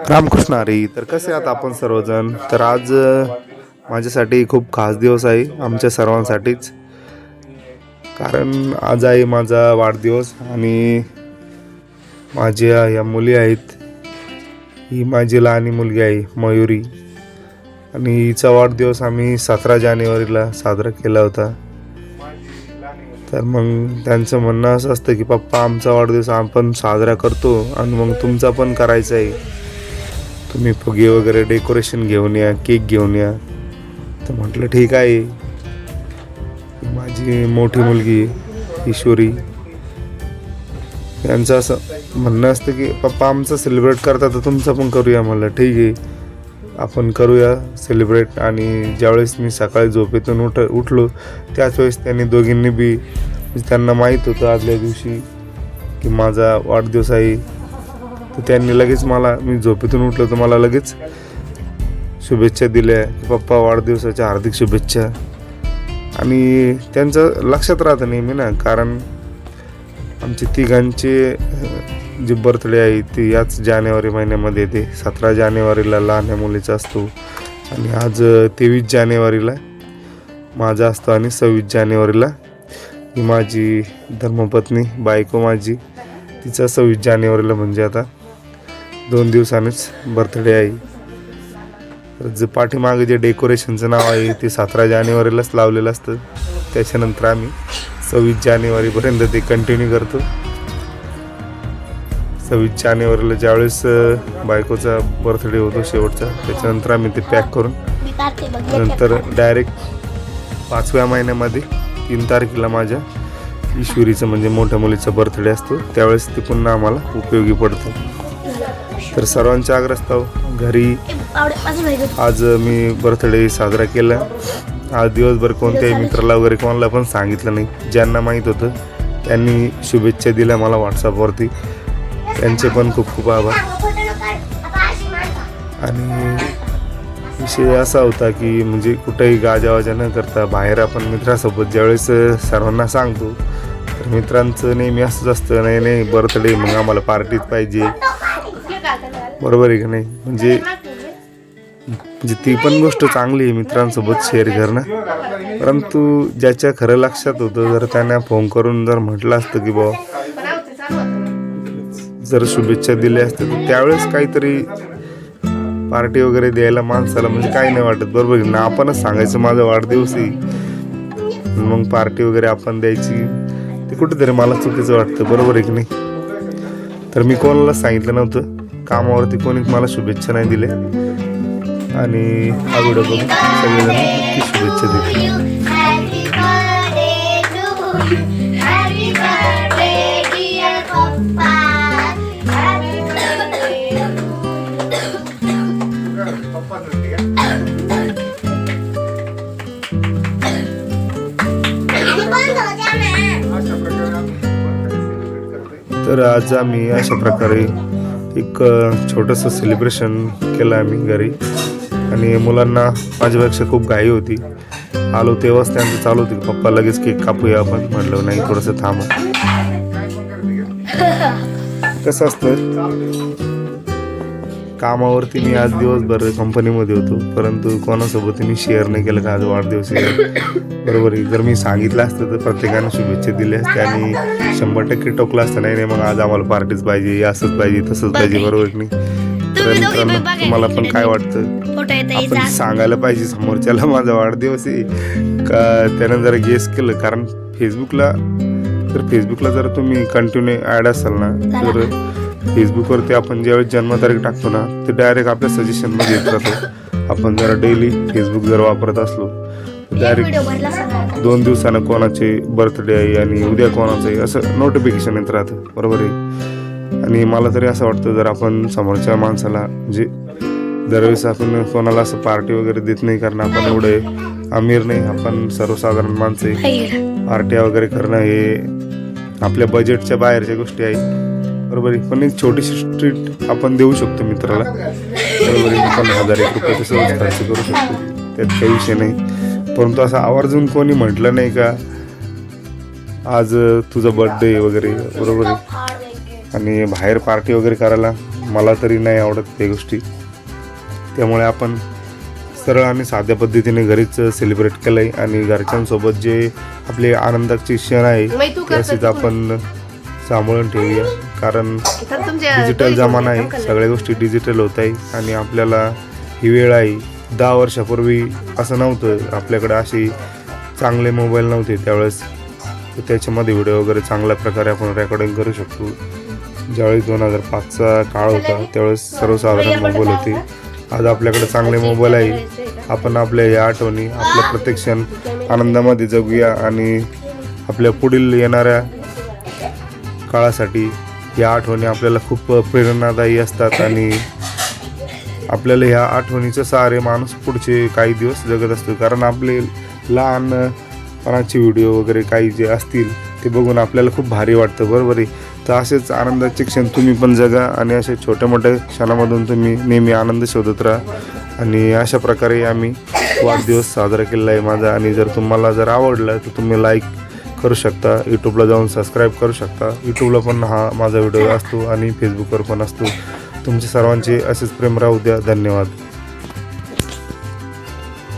रामकृष्ण हरी. तर कसे आहात आपण सर्वजण? तर आज माझ्यासाठी खूप खास दिवस आहे, आमच्या सर्वांसाठीच. कारण आज आहे माझा वाढदिवस आणि माझ्या या मुली आहेत. ही माझी लहानी मुलगी आहे मयुरी आणि हिचा वाढदिवस आम्ही 17 जानेवारीला साजरा केला होता. तर मग त्यांचं म्हणणं असं असतं की पप्पा आमचा वाढदिवस आपण साजरा करतो आणि मग तुमचा पण करायचा आहे, तुम्ही फुगे वगैरे डेकोरेशन घेऊन या, केक घेऊन या. तर म्हटलं ठीक आहे. माझी मोठी मुलगी ईश्वरी यांचं असं म्हणणं असतं की पप्पा आमचं सेलिब्रेट करता तर तुमचं पण करूया. म्हणलं ठीक आहे, आपण करूया सेलिब्रेट. आणि ज्यावेळेस मी सकाळी झोपेतून उठलो त्याच वेळेस त्यांनी दोघींनी बी, त्यांना माहीत होतं आदल्या दिवशी की माझा वाढदिवस आहे, तर त्यांनी लगेच मला, मी झोपेतून उठलो तर मला लगेच शुभेच्छा दिल्या की पप्पा वाढदिवसाच्या हार्दिक शुभेच्छा. आणि त्यांचं लक्षात राहतं नेहमी ना, कारण आमचे तिघांचे जे बर्थडे आहे ते याच जानेवारी महिन्यामध्ये येते. 17 जानेवारीला लहान मुलीचा असतो आणि आज 23 जानेवारीला माझा असतो आणि 26 जानेवारीला ही माझी धर्मपत्नी बायको माझी, तिचा 26 जानेवारीला म्हणजे आता 2 दिवसांनीच बर्थडे आहे. तर जे पाठीमागे जे डेकोरेशनचं नाव आहे ते 17 जानेवारीलाच लावलेलं असतं. त्याच्यानंतर आम्ही 26 जानेवारीपर्यंत ते कंटिन्यू करतो. 26 जानेवारीला ज्यावेळेस बायकोचा बर्थडे होतो शेवटचा, त्याच्यानंतर आम्ही ते पॅक करून नंतर डायरेक्ट 5व्या महिन्यामध्ये 3 तारखेला माझ्या ईश्वरीचं म्हणजे मोठ्या मुलीचा बर्थडे असतो, त्यावेळेस ते पुन्हा आम्हाला उपयोगी पडतं. तर सर्वांच्या आग्रहास्तव घरी आज मी बर्थडे साजरा केला. आज दिवसभर कोणत्याही मित्राला वगैरे कोणाला पण सांगितलं नाही. ज्यांना माहीत होतं त्यांनी शुभेच्छा दिल्या मला व्हॉट्सअपवरती, त्यांचे पण खूप खूप आभार. आणि विषय असा होता की म्हणजे कुठेही गाजावाजा न करता बाहेर आपण मित्रासोबत ज्यावेळेस सर्वांना सांगतो तर मित्रांचं नेहमी असंच असतं, नाही नाही बर्थडे मग आम्हाला पार्टीच पाहिजे, बरोबर आहे का नाही. म्हणजे ती पण गोष्ट चांगली आहे मित्रांसोबत शेअर करणं, परंतु ज्याच्या खरं लक्षात होतं जर त्यांना फोन करून जर म्हटलं असतं की बाबा जर शुभेच्छा दिल्या असत्या तर त्यावेळेस काहीतरी पार्टी वगैरे द्यायला माणसाला म्हणजे काही नाही वाटत, बरोबर आहे ना. आपणच सांगायचं माझा वाढदिवस आहे, मग पार्टी वगैरे आपण द्यायची, ते कुठेतरी मला चुकीचं वाटतं, बरोबर आहे की नाही. तर मी कोणाला सांगितलं नव्हतं, कामावरती कोणीच मला शुभेच्छा नाही दिल्या आणि हा व्हिडिओ बघून सगळेजण नक्की शुभेच्छा दिल्या. तर आज आम्ही अशा प्रकारे एक छोटंसं सेलिब्रेशन केलं आम्ही घरी. आणि मुलांना माझ्यापेक्षा खूप घाई होती. आलो तेव्हाच त्यांचं चालू होतं की पप्पा लगेच केक कापूया आपण. म्हटलं नाही, थोडंसं थांबा. कसं असतं, कामावरती मी आज दिवसभर कंपनीमध्ये होतो, परंतु कोणासोबत मी शेअर नाही केलं का आज वाढदिवस आहे, बरोबर आहे. जर मी सांगितलं असतं तर प्रत्येकानं शुभेच्छा दिल्या असत्या आणि 100% टोकलं असतं, नाही नाही मग आज आम्हाला पार्टीच पाहिजे, असंच पाहिजे, तसंच पाहिजे, बरोबर की नाही. तर मित्रांनो, तुम्हाला पण काय वाटतं, आपण सांगायला पाहिजे समोरच्याला माझा वाढदिवस आहे का त्यानं जरा गेस केलं. कारण फेसबुकला जर तुम्ही कंटिन्यू ॲड असाल ना, तर फेसबुकवरती आपण ज्यावेळेस जन्मतारीख टाकतो ना ते डायरेक्ट आपल्या सजेशनमध्ये येत राहतो. आपण जरा डेली फेसबुक जर वापरत असलो तर डायरेक्ट 2 दिवसानं कोणाचे बर्थडे आहे आणि उद्या कोणाचं आहे असं नोटिफिकेशन येत राहतं, बरोबर आहे. आणि मला तरी असं वाटतं जर आपण समोरच्या माणसाला म्हणजे दरवेळेस आपण कोणाला असं पार्टी वगैरे देत नाही, कारण आपण एवढे अमीर नाही, आपण सर्वसाधारण माणसं आहे. पार्ट्या वगैरे करणं हे आपल्या बजेटच्या बाहेरच्या गोष्टी आहेत, बरोबर आहे. पण एक छोटीशी ट्रीट आपण देऊ शकतो मित्राला, बरोबर आहे. आपण 1000-1 रुपये तसं खर्च करू शकतो, त्यात काही विषय नाही. परंतु असं आवर्जून कोणी म्हटलं नाही का आज तुझा बर्थडे वगैरे, बरोबर आहे. आणि बाहेर पार्टी वगैरे करायला मला तरी नाही आवडत त्या गोष्टी. त्यामुळे आपण सरळ आणि साध्या पद्धतीने घरीच सेलिब्रेट केलं आहे. आणि घरच्यांसोबत जे आपले आनंदाचे क्षण आहे ते असेच आपण सांभाळून ठेवूया. कारण डिजिटल जमाना आहे, सगळ्या गोष्टी डिजिटल होत आहे. आणि आपल्याला ही वेळ आहे. 10 वर्षापूर्वी असं नव्हतं, आपल्याकडे असे चांगले मोबाईल नव्हते त्यावेळेस. तर त्याच्यामध्ये व्हिडिओ वगैरे चांगल्या प्रकारे आपण रेकॉर्डिंग करू शकतो. ज्यावेळेस 2005चा काळ होता त्यावेळेस सर्वसाधारण मोबाईल होते. आज आपल्याकडे चांगले मोबाईल आहे. आपण आपल्या या आठवणी, आपल्या प्रत्येक क्षण आनंदामध्ये जगूया. आणि आपल्या पुढील येणाऱ्या काळासाठी या आठवणी आपल्याला खूप प्रेरणादायी असतात. आणि आपल्याला ह्या आठवणीचं सहारे माणूस पुढचे काही दिवस जगत असतो. कारण आपले लहानपणाचे व्हिडिओ वगैरे काही जे असतील ते बघून आपल्याला खूप भारी वाटतं, बरोबर आहे. तर असेच आनंदाचे क्षण तुम्ही पण जगा. आणि अशा छोट्या मोठ्या क्षणामधून तुम्ही नेहमी आनंद शोधत राहा. आणि अशा प्रकारे आम्ही वाढदिवस साजरा केलेला आहे माझा. आणि जर तुम्हाला जर आवडलं तर तुम्ही लाईक करू शकता, यूट्यूबला जाऊन सबस्क्राईब करू शकता. यूट्यूबला पण हा माझा व्हिडिओ असतो आणि फेसबुकवर पण असतो. तुमचे सर्वांचे असेच प्रेम राहू द्या. धन्यवाद.